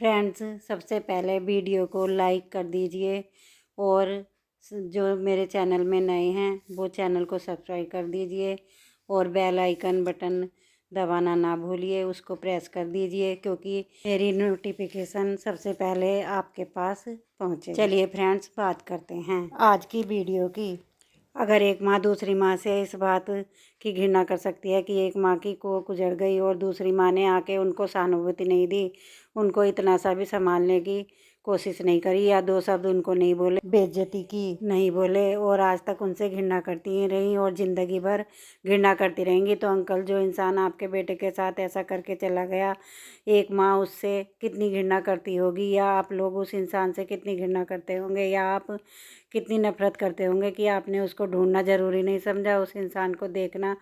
Friends, सबसे पहले video को लाइक कर दीजिए और जो मेरे चैनल में नए हैं वो चैनल को सब्सक्राइब कर दीजिए और बेल आइकन बटन दबाना ना भूलिए, उसको प्रेस कर दीजिए क्योंकि मेरी नोटिफिकेशन सबसे पहले आपके पास पहुँचे। चलिए फ्रेंड्स, बात करते हैं आज की वीडियो की। अगर एक माँ दूसरी माँ से इस बात की घृणा कर सकती है कि एक माँ की कोख उजड़ गई और दूसरी माँ ने आके उनको सहानुभूति नहीं दी, उनको इतना सा भी संभालने की कोशिश नहीं करी या दो शब्द उनको नहीं बोले, बेइज्जती की नहीं बोले और आज तक उनसे घृणा करती ही रही और ज़िंदगी भर घृणा करती रहेंगी, तो अंकल जो इंसान आपके बेटे के साथ ऐसा करके चला गया, एक माँ उससे कितनी घृणा करती होगी, या आप लोग उस इंसान से कितनी घृणा करते होंगे, या आप कितनी नफरत करते होंगे कि आपने उसको ढूंढना ज़रूरी नहीं समझा, उस इंसान को देखना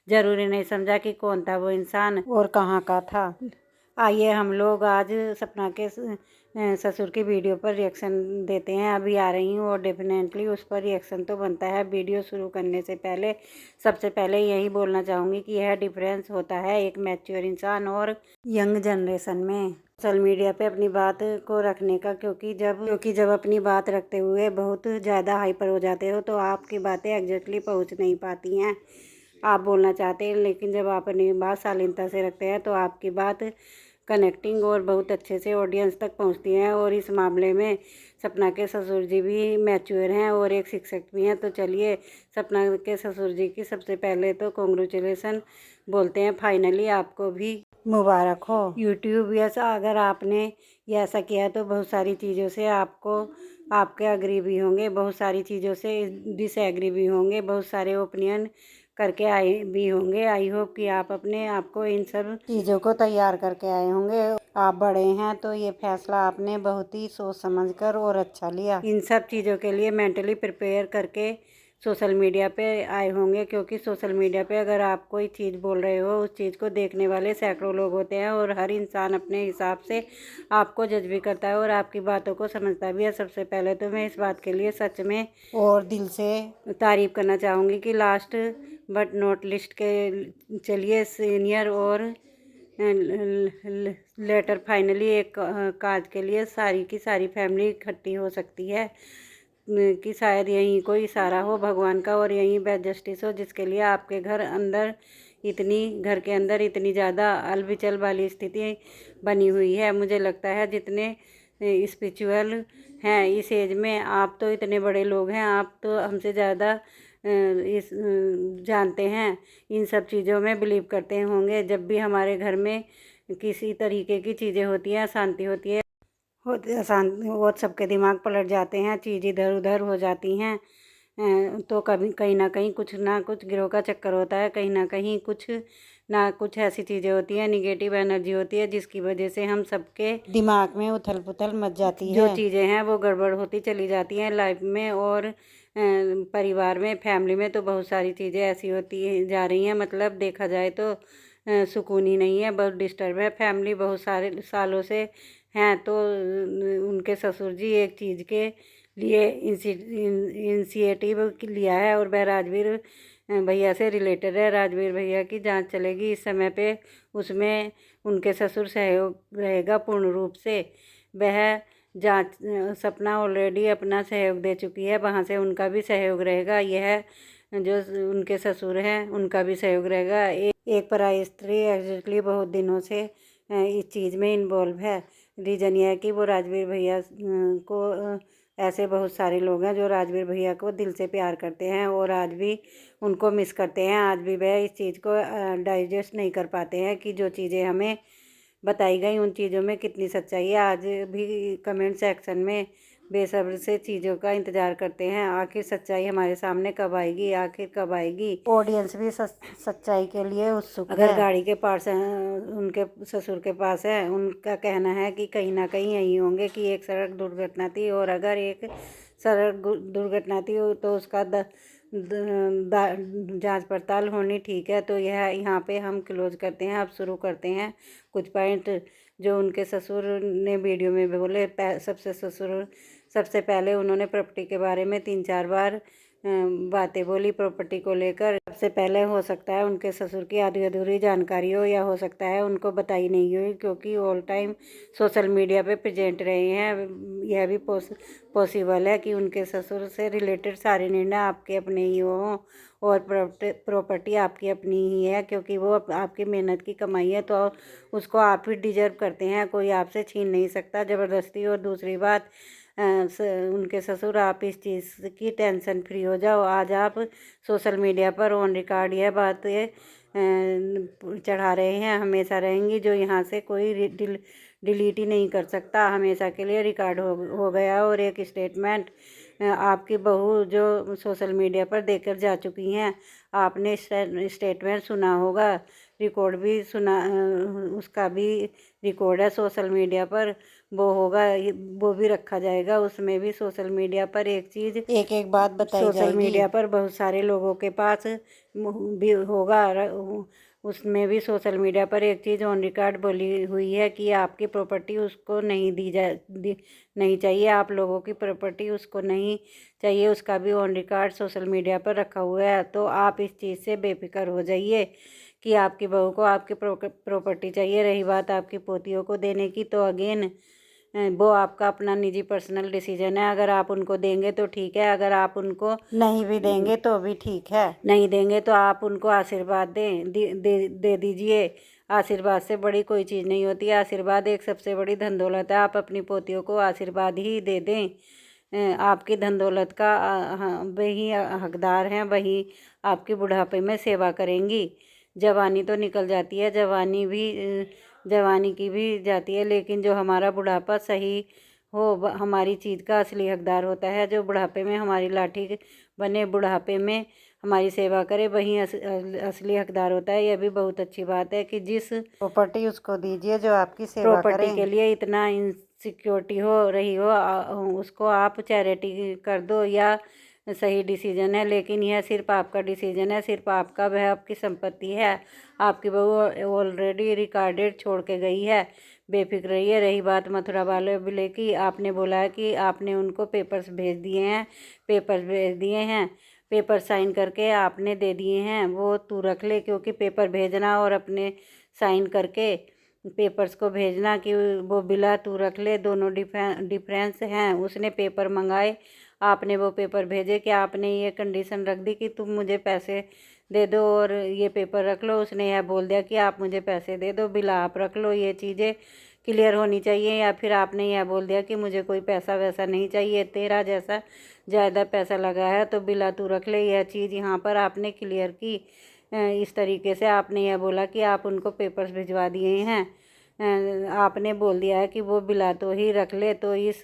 ज़रूरी नहीं समझा कि कौन था वो इंसान और कहाँ का था। आइए हम लोग आज सपना के ससुर की वीडियो पर रिएक्शन देते हैं। अभी आ रही हूँ और डेफिनेटली उस पर रिएक्शन तो बनता है। वीडियो शुरू करने से पहले सबसे पहले यही बोलना चाहूँगी कि यह डिफरेंस होता है एक मैच्योर इंसान और यंग जनरेशन में सोशल मीडिया पे अपनी बात को रखने का, क्योंकि जब अपनी बात रखते हुए बहुत ज़्यादा हाइपर हो जाते हो तो आपकी बातें एग्जैक्टली पहुँच नहीं पाती हैं। आप बोलना चाहते हैं लेकिन जब आप अपनी बात शालीनता से रखते हैं तो आपकी बात कनेक्टिंग और बहुत अच्छे से ऑडियंस तक पहुंचती हैं। और इस मामले में सपना के ससुर जी भी मैच्योर हैं और एक शिक्षक भी हैं। तो चलिए सपना के ससुर जी की सबसे पहले तो कॉन्ग्रेचुलेसन बोलते हैं, फाइनली आपको भी मुबारक हो। यूट्यूब ऐसा अगर आपने ये ऐसा किया तो बहुत सारी चीज़ों से आपके अग्री भी होंगे, बहुत सारी चीज़ों से डिसएग्री भी होंगे, बहुत सारे ओपिनियन करके आए भी होंगे। आई होप कि आप अपने आप को इन सब चीज़ों को तैयार करके आए होंगे। आप बड़े हैं तो ये फैसला आपने बहुत ही सोच समझकर और अच्छा लिया। इन सब चीज़ों के लिए मेंटली प्रिपेयर करके सोशल मीडिया पे आए होंगे, क्योंकि सोशल मीडिया पे अगर आप कोई चीज़ बोल रहे हो उस चीज़ को देखने वाले सैकड़ों लोग होते हैं और हर इंसान अपने हिसाब से आपको जज भी करता है और आपकी बातों को समझता भी है। सबसे पहले तो मैं इस बात के लिए सच में और दिल से तारीफ़ करना चाहूँगी कि लास्ट बट नॉट लिस्ट के चलिए सीनियर और लेटर फाइनली एक काज के लिए सारी की सारी फैमिली इकट्ठी हो सकती है कि शायद यहीं कोई इशारा हो भगवान का और यहीं बेस्ट जस्टिस हो, जिसके लिए आपके घर के अंदर इतनी ज़्यादा अलबिचल वाली स्थिति बनी हुई है। मुझे लगता है जितने स्पिरिचुअल हैं इस एज में, आप तो इतने बड़े लोग हैं, आप तो हमसे ज़्यादा इस जानते हैं, इन सब चीज़ों में बिलीव करते होंगे। जब भी हमारे घर में किसी तरीके की चीज़ें होती हैं, अशांति होती है अशांति और सबके दिमाग पलट जाते हैं, चीज़ इधर उधर हो जाती हैं, तो कभी कहीं ना कुछ गिरोह का चक्कर होता है, कहीं ना कुछ ऐसी चीज़ें होती हैं, निगेटिव एनर्जी होती है जिसकी वजह से हम सबके दिमाग में उथल पुथल मच जाती है। जो चीज़ें हैं वो गड़बड़ होती चली जाती हैं लाइफ में और परिवार में, फैमिली में तो बहुत सारी चीज़ें ऐसी होती जा रही हैं। मतलब देखा जाए तो सुकून ही नहीं है, बहुत डिस्टर्ब है फैमिली बहुत सारे सालों से हैं। तो उनके ससुर जी एक चीज़ के लिए इनिशिएटिव लिया है और वह राजवीर भैया से रिलेटेड है। राजवीर भैया की जांच चलेगी इस समय पे, उसमें उनके ससुर सहयोग रहेगा पूर्ण रूप से। वह जांच सपना ऑलरेडी अपना सहयोग दे चुकी है, वहाँ से उनका भी सहयोग रहेगा। यह जो उनके ससुर हैं उनका भी सहयोग रहेगा। एक पराई स्त्री एग्जैक्टली बहुत दिनों से इस चीज़ में इन्वॉल्व है। रीज़न यह है कि वो राजवीर भैया को ऐसे बहुत सारे लोग हैं जो राजवीर भैया को दिल से प्यार करते हैं और आज भी उनको मिस करते हैं। आज भी वह इस चीज़ को डाइजेस्ट नहीं कर पाते हैं कि जो चीज़ें हमें बताई गई उन चीज़ों में कितनी सच्चाई है। आज भी कमेंट सेक्शन में बेसब्र से चीज़ों का इंतज़ार करते हैं, आखिर सच्चाई हमारे सामने कब आएगी, आखिर कब आएगी। ऑडियंस भी सच्चाई के लिए उत्सुक है। अगर गाड़ी के पास उनके ससुर के पास है, उनका कहना है कि कहीं ना कहीं यही होंगे कि एक सड़क दुर्घटना थी और अगर एक सड़क दुर्घटना थी तो उसका जांच पड़ताल होनी ठीक है। तो यह यहाँ पे हम क्लोज करते हैं। अब शुरू करते हैं कुछ पॉइंट जो उनके ससुर ने वीडियो में बोले। सबसे पहले उन्होंने प्रॉपर्टी के बारे में 3-4 बार बातें बोली प्रॉपर्टी को लेकर। सबसे पहले हो सकता है उनके ससुर की आधी अधूरी जानकारी हो, या हो सकता है उनको बताई नहीं हुई, क्योंकि ऑल टाइम सोशल मीडिया पे प्रेजेंट रहे हैं। यह भी पॉसिबल है कि उनके ससुर से रिलेटेड सारे निर्णय आपके अपने ही हों और प्रॉपर्टी आपकी अपनी ही है, क्योंकि वो आपकी मेहनत की कमाई है, तो उसको आप ही डिजर्व करते हैं, कोई आपसे छीन नहीं सकता ज़बरदस्ती। और दूसरी बात, उनके ससुर, आप इस चीज़ की टेंशन फ्री हो जाओ। आज आप सोशल मीडिया पर ऑन रिकॉर्ड यह बातें चढ़ा रहे हैं, हमेशा रहेंगी, जो यहाँ से कोई डिलीट ही नहीं कर सकता, हमेशा के लिए रिकॉर्ड हो गया। और एक स्टेटमेंट आपकी बहू जो सोशल मीडिया पर देकर जा चुकी हैं, आपने स्टेटमेंट सुना होगा, रिकॉर्ड भी सुना, उसका भी रिकॉर्ड है सोशल मीडिया पर, वो होगा, वो भी रखा जाएगा। उसमें भी सोशल मीडिया पर एक चीज़, एक बात बताई जाएगी। सोशल मीडिया पर बहुत सारे लोगों के पास भी होगा, उसमें भी सोशल मीडिया पर एक चीज़ ऑन रिकॉर्ड बोली हुई है कि आपकी प्रॉपर्टी उसको नहीं नहीं चाहिए, आप लोगों की प्रॉपर्टी उसको नहीं चाहिए, उसका भी ऑन रिकॉर्ड सोशल मीडिया पर रखा हुआ है। तो आप इस चीज़ से बेफिक्र हो जाइए कि आपकी बहू को आपकी प्रॉपर्टी चाहिए। रही बात आपकी पोतियों को देने की, तो अगेन वो आपका अपना निजी पर्सनल डिसीजन है। अगर आप उनको देंगे तो ठीक है, अगर आप उनको नहीं भी देंगे तो भी ठीक है। नहीं देंगे तो आप उनको आशीर्वाद दे दीजिए। आशीर्वाद से बड़ी कोई चीज़ नहीं होती। आशीर्वाद एक सबसे बड़ी धन दौलत है। आप अपनी पोतियों को आशीर्वाद ही दे दें। आपकी धन दौलत का वही हकदार हैं, वही आपके बुढ़ापे में सेवा करेंगी। जवानी तो निकल जाती है, जवानी की भी जाती है, लेकिन जो हमारा बुढ़ापा सही हो, हमारी चीज़ का असली हकदार होता है। जो बुढ़ापे में हमारी लाठी बने, बुढ़ापे में हमारी सेवा करे, वही असली हकदार होता है। यह भी बहुत अच्छी बात है कि जिस प्रॉपर्टी उसको दीजिए जो आपकी सेवा प्रॉपर्टी के लिए इतना इनसिक्योरिटी हो रही हो, उसको आप चैरिटी कर दो, या सही डिसीजन है। लेकिन यह सिर्फ आपका डिसीजन है, सिर्फ आपका, वह आपकी संपत्ति है। आपकी बहू ऑलरेडी रिकॉर्डेड छोड़ के गई है, बेफिक्र रहिए। रही बात मथुरा वाले की, आपने बोला है कि आपने उनको पेपर्स भेज दिए हैं, पेपर साइन करके आपने दे दिए हैं, वो तू रख ले, क्योंकि पेपर भेजना और अपने साइन करके पेपर्स को भेजना कि वो बिला तू रख ले, दोनों डिफरेंस हैं। उसने पेपर मंगाए, आपने वो पेपर भेजे, कि आपने ये कंडीशन रख दी कि तुम मुझे पैसे दे दो और ये पेपर रख लो। उसने यह बोल दिया कि आप मुझे पैसे दे दो, बिल आप रख लो। ये चीज़ें क्लियर होनी चाहिए। या फिर आपने यह बोल दिया कि मुझे कोई पैसा वैसा नहीं चाहिए, तेरा जैसा ज़्यादा पैसा लगा है तो बिला तू रख ले। यह चीज़ यहाँ पर आपने क्लियर की। इस तरीके से आपने यह बोला कि आप उनको पेपर्स भिजवा दिए हैं, आपने बोल दिया है कि वो बिला तो ही रख ले। तो इस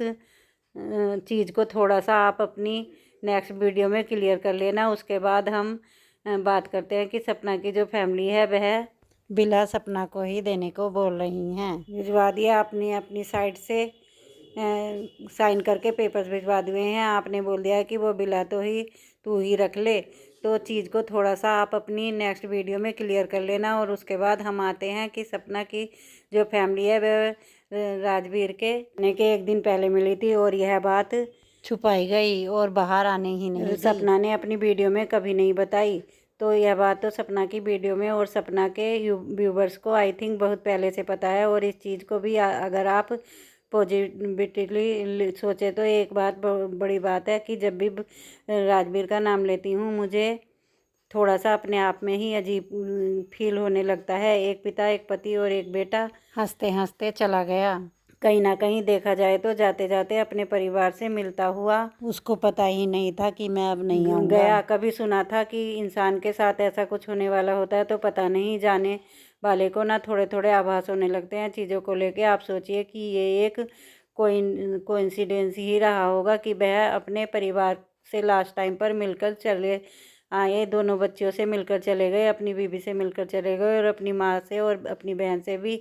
चीज़ को थोड़ा सा आप अपनी नेक्स्ट वीडियो में क्लियर कर लेना। उसके बाद हम बात करते हैं कि सपना की जो फैमिली है वह बिला सपना को ही देने को बोल रही हैं। भिजवा दिया आपने अपनी साइड से, साइन करके पेपर्स भिजवा दिए हैं। आपने बोल दिया कि वो बिला तो ही तू ही रख ले। तो चीज़ को थोड़ा सा आप अपनी नेक्स्ट वीडियो में क्लियर कर लेना। और उसके बाद हम आते हैं कि सपना की जो फैमिली है वह राजवीर के एक दिन पहले मिली थी, और यह बात छुपाई गई और बाहर आने ही नहीं दी। सपना ने अपनी वीडियो में कभी नहीं बताई। तो यह बात तो सपना की वीडियो में और सपना के व्यूवर्स को आई थिंक बहुत पहले से पता है। और इस चीज़ को भी अगर आप पॉजिटिवली सोचे तो एक बात बड़ी बात है कि जब भी राजवीर का नाम लेती हूँ, मुझे थोड़ा सा अपने आप में ही अजीब फील होने लगता है। एक पिता, एक पति और एक बेटा हंसते हंसते चला गया। कहीं ना कहीं देखा जाए तो जाते जाते अपने परिवार से मिलता हुआ, उसको पता ही नहीं था कि मैं अब नहीं आऊँगा। गया। कभी सुना था कि इंसान के साथ ऐसा कुछ होने वाला होता है, तो पता नहीं जाने वाले को ना थोड़े थोड़े आभास होने लगते हैं चीज़ों को लेके। आप सोचिए कि ये एक कोइंसिडेंस ही रहा होगा कि वह अपने परिवार से लास्ट टाइम पर मिलकर चले आए, दोनों बच्चियों से मिलकर चले गए, अपनी बीवी से मिलकर चले गए, और अपनी माँ से और अपनी बहन से भी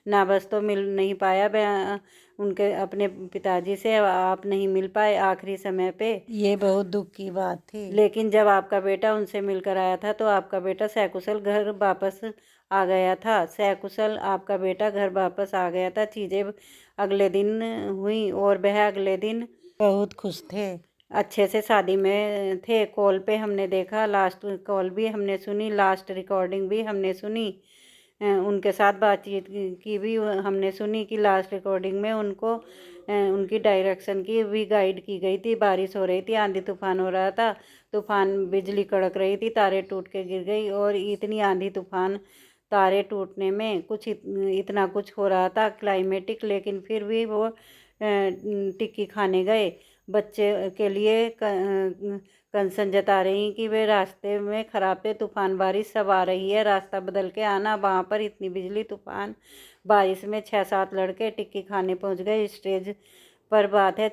ना बस तो मिल नहीं पाया, उनके अपने पिताजी से आप नहीं मिल पाए आखिरी समय पे। ये बहुत दुख की बात थी। लेकिन जब आपका बेटा उनसे मिलकर आया था तो आपका बेटा सकुशल घर वापस आ गया था। सकुशल आपका बेटा घर वापस आ गया था। चीज़ें अगले दिन हुई और वह अगले दिन बहुत खुश थे। अच्छे से शादी में थे। कॉल पे हमने देखा, लास्ट कॉल भी हमने सुनी, लास्ट रिकॉर्डिंग भी हमने सुनी। उनके साथ बातचीत की भी हमने सुनी कि लास्ट रिकॉर्डिंग में उनको उनकी डायरेक्शन की भी गाइड की गई थी। बारिश हो रही थी, आंधी तूफान हो रहा था, तूफान, बिजली कड़क रही थी, तारे टूट के गिर गई। और इतनी आंधी तूफान, तारे टूटने में कुछ इतना कुछ हो रहा था क्लाइमेटिक, लेकिन फिर भी वो टिक्की खाने गए। बच्चे के लिए कंसर्न जता रही कि वे रास्ते में ख़राब थे, तूफान बारिश सब आ रही है, रास्ता बदल के आना। वहाँ पर इतनी बिजली तूफान बारिश में 6-7 लड़के टिक्की खाने पहुँच गए। स्टेज पर बात है,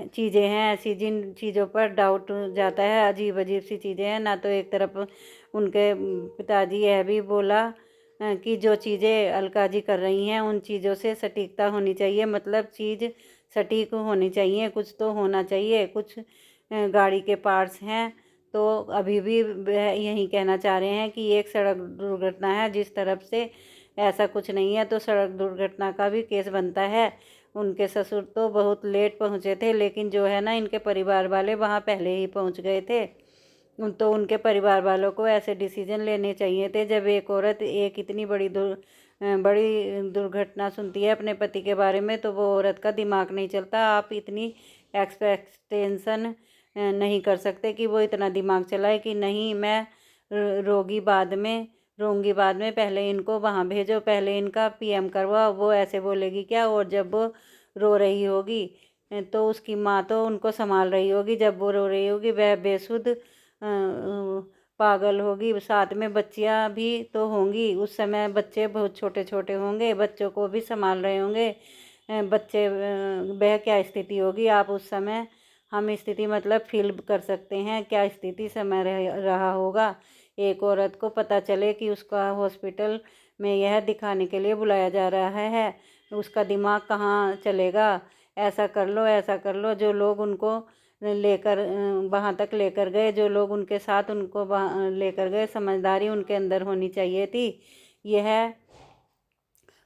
चीज़ें हैं ऐसी जिन चीज़ों पर डाउट जाता है। अजीब अजीब सी चीज़ें हैं ना। तो एक तरफ उनके पिताजी यह भी बोला कि जो चीज़ें अलका जी कर रही हैं उन चीज़ों से सटीकता होनी चाहिए, मतलब चीज़ सटीक होनी चाहिए, कुछ तो होना चाहिए। कुछ गाड़ी के पार्ट्स हैं तो अभी भी वह यही कहना चाह रहे हैं कि एक सड़क दुर्घटना है, जिस तरफ से ऐसा कुछ नहीं है तो सड़क दुर्घटना का भी केस बनता है। उनके ससुर तो बहुत लेट पहुंचे थे, लेकिन जो है ना, इनके परिवार वाले वहां पहले ही पहुंच गए थे। तो उनके परिवार वालों को ऐसे डिसीजन लेने चाहिए थे। जब एक औरत एक इतनी बड़ी दुर्घटना सुनती है अपने पति के बारे में, तो वो औरत का दिमाग नहीं चलता। आप इतनी एक्सपेक्टेशन नहीं कर सकते कि वो इतना दिमाग चलाए कि नहीं, मैं रोगी बाद में रोंगी बाद में, पहले इनको वहाँ भेजो, पहले इनका पीएम करवाओ। वो ऐसे बोलेगी क्या? और जब वो रो रही होगी तो उसकी माँ तो उनको संभाल रही होगी, जब वो रो रही होगी वह बेसुध पागल होगी। साथ में बच्चियाँ भी तो होंगी, उस समय बच्चे बहुत छोटे छोटे होंगे, बच्चों को भी संभाल रहे होंगे बच्चे। वह क्या स्थिति होगी आप उस समय, हम स्थिति मतलब फील कर सकते हैं क्या स्थिति समय रहा होगा। एक औरत को पता चले कि उसका हॉस्पिटल में यह दिखाने के लिए बुलाया जा रहा है, उसका दिमाग कहाँ चलेगा। ऐसा कर लो, ऐसा कर लो। जो लोग उनको लेकर वहाँ तक लेकर गए, जो लोग उनके साथ उनको वहाँ लेकर गए, समझदारी उनके अंदर होनी चाहिए थी। यह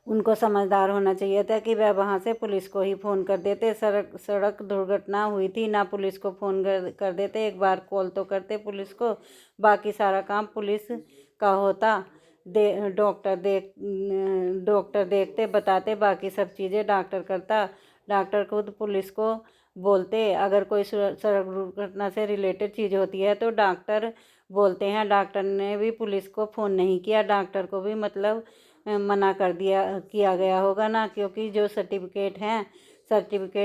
उनको समझदार होना चाहिए था कि वह वहाँ से पुलिस को ही फ़ोन कर देते। सड़क दुर्घटना हुई थी ना, पुलिस को फ़ोन कर देते। एक बार कॉल तो करते पुलिस को, बाकी सारा काम पुलिस का होता। डॉक्टर देखते, बताते, बाकी सब चीज़ें डॉक्टर करता। डॉक्टर खुद पुलिस को बोलते। अगर कोई सड़क दुर्घटना से रिलेटेड चीज़ होती है तो डॉक्टर बोलते हैं। डॉक्टर ने भी पुलिस को फ़ोन नहीं किया, डॉक्टर को भी मतलब मना कर दिया किया गया होगा ना, क्योंकि जो सर्टिफिकेट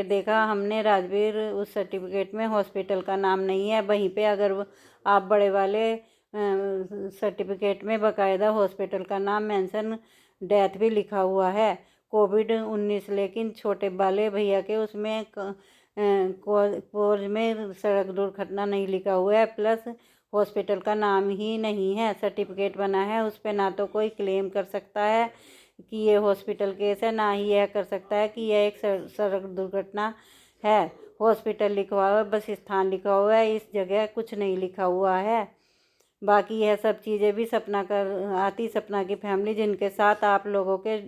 देखा हमने राजवीर, उस सर्टिफिकेट में हॉस्पिटल का नाम नहीं है। वहीं पे अगर आप बड़े वाले सर्टिफिकेट में बाकायदा हॉस्पिटल का नाम मेंशन, डेथ भी लिखा हुआ है, कोविड-19, लेकिन छोटे वाले भैया के उसमें कोज में सड़क दुर्घटना नहीं लिखा हुआ है, प्लस हॉस्पिटल का नाम ही नहीं है। सर्टिफिकेट बना है, उस पर ना तो कोई क्लेम कर सकता है कि ये हॉस्पिटल केस है, ना ही यह कर सकता है कि यह एक सड़क दुर्घटना है। हॉस्पिटल लिखा हुआ है, बस स्थान लिखा हुआ है, इस जगह कुछ नहीं लिखा हुआ है। बाकी यह सब चीज़ें भी सपना की फैमिली, जिनके साथ आप लोगों के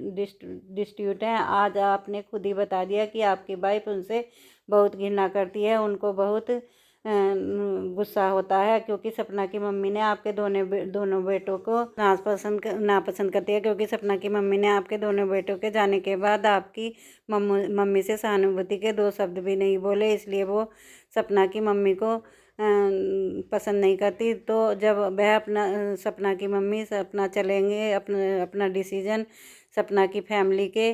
डिस्प्यूट हैं, आज आपने खुद ही बता दिया कि आपकी वाइफ उनसे बहुत घृणा करती है, उनको बहुत गुस्सा होता है, क्योंकि सपना की मम्मी ने आपके दोनों बेटों को नापसंद करती है, क्योंकि सपना की मम्मी ने आपके दोनों बेटों के जाने के बाद आपकी मम्मी से सहानुभूति के 2 शब्द भी नहीं बोले, इसलिए वो सपना की मम्मी को पसंद नहीं करती। तो जब वह सपना की मम्मी सपना चलेंगे, अपना डिसीजन सपना की फैमिली के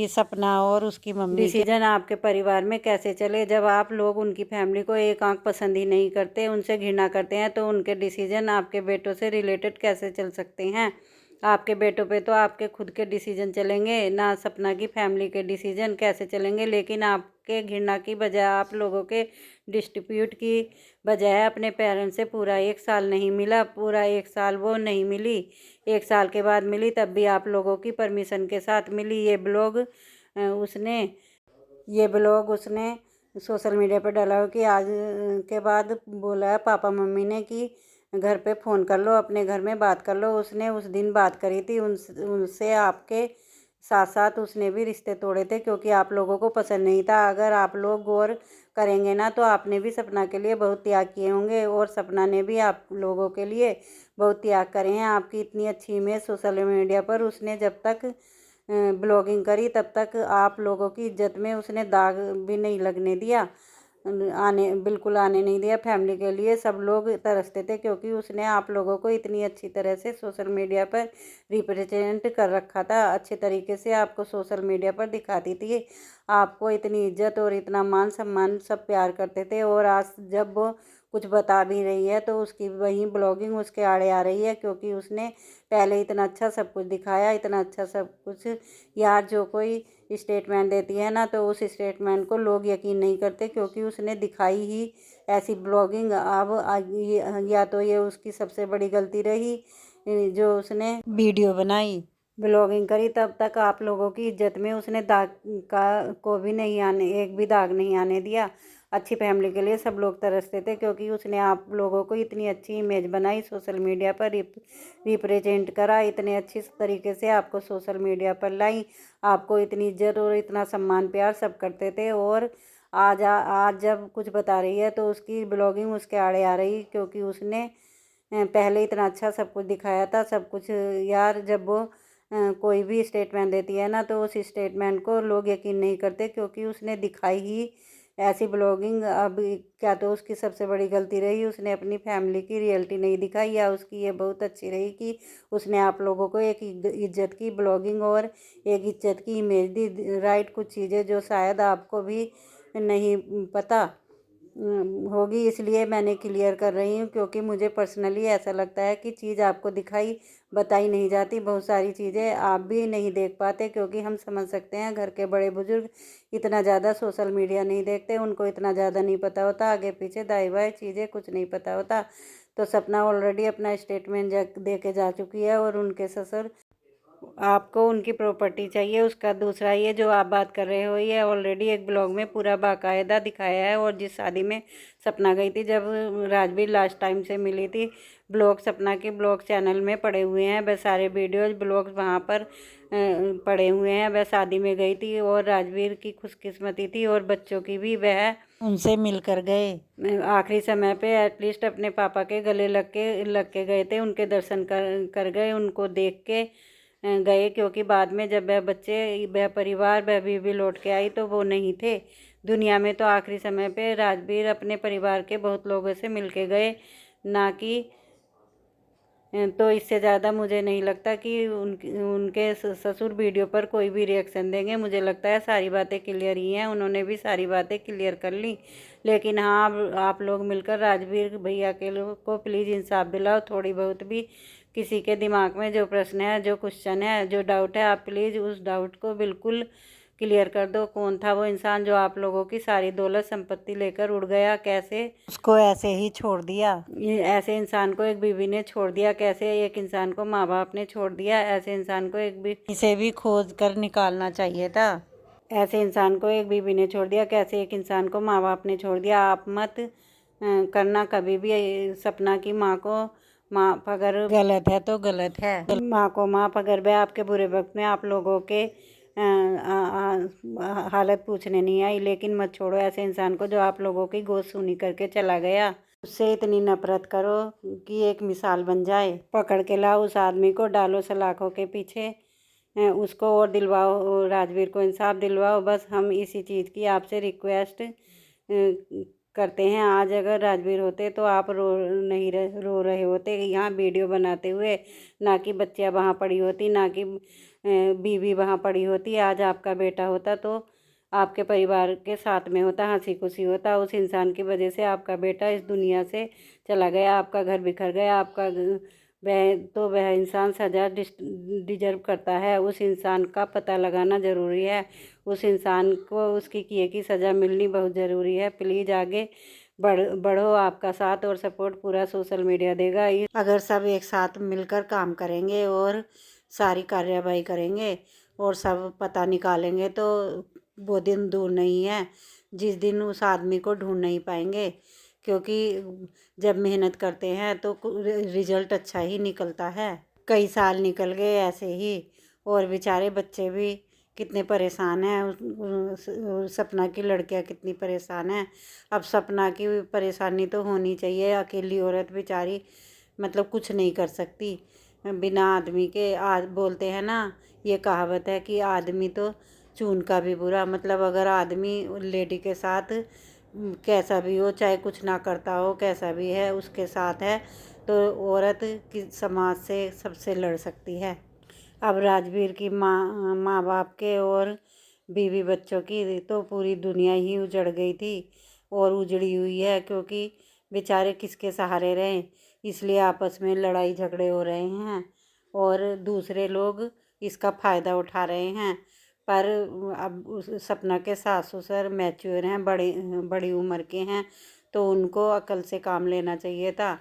सपना और उसकी मम्मी डिसीजन आपके परिवार में कैसे चले, जब आप लोग उनकी फैमिली को एक आंख पसंद ही नहीं करते, उनसे घृणा करते हैं, तो उनके डिसीजन आपके बेटों से रिलेटेड कैसे चल सकते हैं। आपके बेटों पे तो आपके खुद के डिसीजन चलेंगे ना, सपना की फैमिली के डिसीजन कैसे चलेंगे। लेकिन आपके घृणा की बजाय, आप लोगों के डिस्प्यूट की बजाय अपने पेरेंट्स से पूरा 1 साल नहीं मिला, पूरा 1 साल वो नहीं मिली, 1 साल के बाद मिली, तब भी आप लोगों की परमिशन के साथ मिली। ये ब्लॉग उसने सोशल मीडिया पर डाला कि आज के बाद बोला है पापा मम्मी ने कि घर पे फ़ोन कर लो, अपने घर में बात कर लो। उसने उस दिन बात करी थी उनसे, आपके साथ साथ उसने भी रिश्ते तोड़े थे, क्योंकि आप लोगों को पसंद नहीं था। अगर आप लोग गौर करेंगे ना तो आपने भी सपना के लिए बहुत त्याग किए होंगे, और सपना ने भी आप लोगों के लिए बहुत त्याग करे हैं। आपकी इतनी अच्छी इमेज सोशल मीडिया पर उसने जब तक ब्लॉगिंग करी तब तक आप लोगों की इज्जत में उसने दाग भी नहीं लगने दिया, बिल्कुल आने नहीं दिया। फैमिली के लिए सब लोग तरसते थे, क्योंकि उसने आप लोगों को इतनी अच्छी तरह से सोशल मीडिया पर रिप्रेजेंट कर रखा था। अच्छे तरीके से आपको सोशल मीडिया पर दिखाती थी, आपको इतनी इज्जत और इतना मान सम्मान सब प्यार करते थे। और आज जब वो कुछ बता भी रही है तो उसकी वही ब्लॉगिंग उसके आड़े आ रही है, क्योंकि उसने पहले इतना अच्छा सब कुछ दिखाया, इतना अच्छा सब कुछ। यार जो कोई स्टेटमेंट देती है ना तो उस स्टेटमेंट को लोग यकीन नहीं करते, क्योंकि उसने दिखाई ही ऐसी ब्लॉगिंग। अब या तो ये उसकी सबसे बड़ी गलती रही जो उसने वीडियो बनाई, ब्लॉगिंग करी, तब तक आप लोगों की इज्जत में उसने दाग का को भी नहीं आने, एक भी दाग नहीं आने दिया। अच्छी फैमिली के लिए सब लोग तरसते थे, क्योंकि उसने आप लोगों को इतनी अच्छी इमेज बनाई, सोशल मीडिया पर रिप्रेजेंट करा, इतने अच्छी तरीके से आपको सोशल मीडिया पर लाई, आपको इतनी इज्जत और इतना सम्मान प्यार सब करते थे। और आज जब कुछ बता रही है तो उसकी ब्लॉगिंग उसके आड़े आ रही, क्योंकि उसने पहले इतना अच्छा सब कुछ दिखाया था सब कुछ। यार जब वो कोई भी स्टेटमेंट देती है ना तो उस स्टेटमेंट को लोग यकीन नहीं करते, क्योंकि उसने दिखाई ही ऐसी ब्लॉगिंग। अब क्या तो उसकी सबसे बड़ी गलती रही उसने अपनी फैमिली की रियलिटी नहीं दिखाई, या उसकी ये बहुत अच्छी रही कि उसने आप लोगों को एक इज्जत की ब्लॉगिंग और एक इज्जत की इमेज दी। राइट, कुछ चीज़ें जो शायद आपको भी नहीं पता होगी, इसलिए मैंने क्लियर कर रही हूँ, क्योंकि मुझे पर्सनली ऐसा लगता है कि चीज़ आपको दिखाई बताई नहीं जाती। बहुत सारी चीज़ें आप भी नहीं देख पाते, क्योंकि हम समझ सकते हैं घर के बड़े बुजुर्ग इतना ज़्यादा सोशल मीडिया नहीं देखते, उनको इतना ज़्यादा नहीं पता होता, आगे पीछे दाएं बाएं चीज़ें कुछ नहीं पता होता। तो सपना ऑलरेडी अपना स्टेटमेंट दे के जा चुकी है, और उनके ससुर आपको उनकी प्रॉपर्टी चाहिए। उसका दूसरा ये जो आप बात कर रहे हो ये ऑलरेडी एक ब्लॉग में पूरा बाकायदा दिखाया है। और जिस शादी में सपना गई थी, जब राजवीर लास्ट टाइम से मिली थी, ब्लॉग सपना के ब्लॉग चैनल में पड़े हुए हैं, वह सारे वीडियोज ब्लॉग्स वहाँ पर पड़े हुए हैं। वह शादी में गई थी और राजवीर की खुशकिस्मती थी और बच्चों की भी, वह उनसे मिलकर गए। आखिरी समय पे एटलीस्ट अपने पापा के गले लग के गए थे, उनके दर्शन कर गए, उनको देख के गए। क्योंकि बाद में जब वह बच्चे, वह परिवार, वह बीवी लौट के आई तो वो नहीं थे दुनिया में। तो आखिरी समय पे राजवीर अपने परिवार के बहुत लोगों से मिल के गए, ना कि तो इससे ज़्यादा मुझे नहीं लगता कि उनके ससुर वीडियो पर कोई भी रिएक्शन देंगे। मुझे लगता है सारी बातें क्लियर ही हैं, उन्होंने भी सारी बातें क्लियर कर ली। लेकिन हाँ, आप लोग मिलकर राजवीर भैया के लोग को प्लीज़ इंसाफ दिलाओ। थोड़ी बहुत भी किसी के दिमाग में जो प्रश्न है, जो क्वेश्चन है, जो डाउट है, आप प्लीज़ उस डाउट को बिल्कुल क्लियर कर दो। कौन था वो इंसान जो आप लोगों की सारी दौलत संपत्ति लेकर उड़ गया? कैसे उसको ऐसे ही छोड़ दिया? ऐसे इंसान को एक बीवी ने छोड़ दिया? कैसे एक इंसान को माँ बाप ने छोड़ दिया? ऐसे इंसान को एक बीवी से भी खोज कर निकालना चाहिए था। ऐसे इंसान को एक बीवी ने छोड़ दिया, कैसे एक इंसान को माँ बाप ने छोड़ दिया? आप मत करना कभी भी सपना की माँ को माफ़। अगर गलत है तो गलत है, माँ को माफ़। अगर वह आपके बुरे वक्त में आप लोगों के हालत पूछने नहीं आई, लेकिन मत छोड़ो ऐसे इंसान को जो आप लोगों की गोद सुनी करके चला गया। उससे इतनी नफरत करो कि एक मिसाल बन जाए। पकड़ के लाओ उस आदमी को, डालो सलाखों के पीछे उसको, और दिलवाओ राजवीर को इंसाफ दिलवाओ। बस हम इसी चीज़ की आपसे रिक्वेस्ट करते हैं। आज अगर राजवीर होते तो आप रो रहे होते यहाँ वीडियो बनाते हुए, ना कि बच्चियाँ वहाँ पड़ी होती, ना कि बीवी वहाँ पड़ी होती। आज आपका बेटा होता तो आपके परिवार के साथ में होता, हंसी खुशी होता। उस इंसान की वजह से आपका बेटा इस दुनिया से चला गया, आपका घर बिखर गया। वह इंसान सज़ा डिजर्व करता है। उस इंसान का पता लगाना ज़रूरी है, उस इंसान को उसकी किए की सज़ा मिलनी बहुत ज़रूरी है। प्लीज़ आगे बढ़ो, आपका साथ और सपोर्ट पूरा सोशल मीडिया देगा। अगर सब एक साथ मिलकर काम करेंगे और सारी कार्यवाही करेंगे और सब पता निकालेंगे तो वो दिन दूर नहीं है जिस दिन उस आदमी को ढूंढ नहीं पाएंगे। क्योंकि जब मेहनत करते हैं तो रिजल्ट अच्छा ही निकलता है। कई साल निकल गए ऐसे ही, और बेचारे बच्चे भी कितने परेशान हैं। सपना की लड़कियां कितनी परेशान हैं। अब सपना की परेशानी तो होनी चाहिए, अकेली औरत बेचारी मतलब कुछ नहीं कर सकती बिना आदमी के। बोलते हैं ना, ये कहावत है कि आदमी तो चून का भी बुरा। मतलब अगर आदमी लेडी के साथ कैसा भी हो, चाहे कुछ ना करता हो, कैसा भी है उसके साथ है, तो औरत की समाज से सबसे लड़ सकती है। अब राजवीर की माँ बाप के और बीवी बच्चों की तो पूरी दुनिया ही उजड़ गई थी और उजड़ी हुई है, क्योंकि बेचारे किसके सहारे रहें, इसलिए आपस में लड़ाई झगड़े हो रहे हैं और दूसरे लोग इसका फ़ायदा उठा रहे हैं। पर अब उस सपना के सास ससुर मैच्योर हैं, बड़ी उम्र के हैं, तो उनको अकल से काम लेना चाहिए था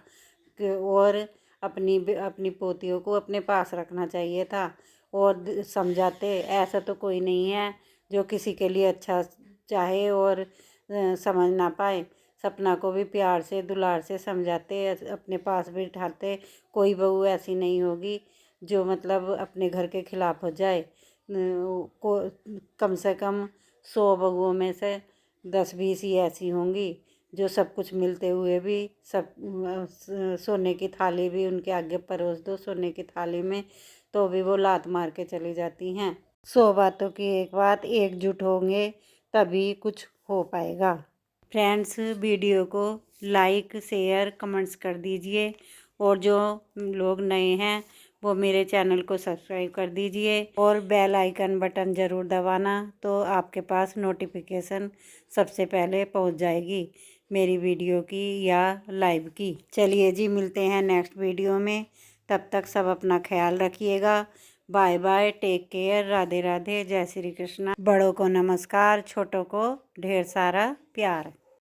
और अपनी पोतियों को अपने पास रखना चाहिए था और समझाते। ऐसा तो कोई नहीं है जो किसी के लिए अच्छा चाहे और समझ ना पाए। सपना को भी प्यार से दुलार से समझाते, अपने पास बिठाते। कोई बहू ऐसी नहीं होगी जो मतलब अपने घर के खिलाफ हो जाए। को कम से कम 100 बहुओं में से 10-20 ही ऐसी होंगी जो सब कुछ मिलते हुए भी सब सोने की थाली भी उनके आगे परोस दो सोने की थाली में, तो भी वो लात मार के चली जाती हैं। 100 बातों की एक बात, एकजुट होंगे तभी कुछ हो पाएगा। फ्रेंड्स, वीडियो को लाइक शेयर कमेंट्स कर दीजिए और जो लोग नए हैं वो मेरे चैनल को सब्सक्राइब कर दीजिए और बेल आइकन बटन ज़रूर दबाना, तो आपके पास नोटिफिकेशन सबसे पहले पहुंच जाएगी मेरी वीडियो की या लाइव की। चलिए जी, मिलते हैं नेक्स्ट वीडियो में। तब तक सब अपना ख्याल रखिएगा। Bye bye, take care, Radhe Radhe, जय श्री कृष्णा। बड़ों को नमस्कार, छोटों को ढेर सारा प्यार।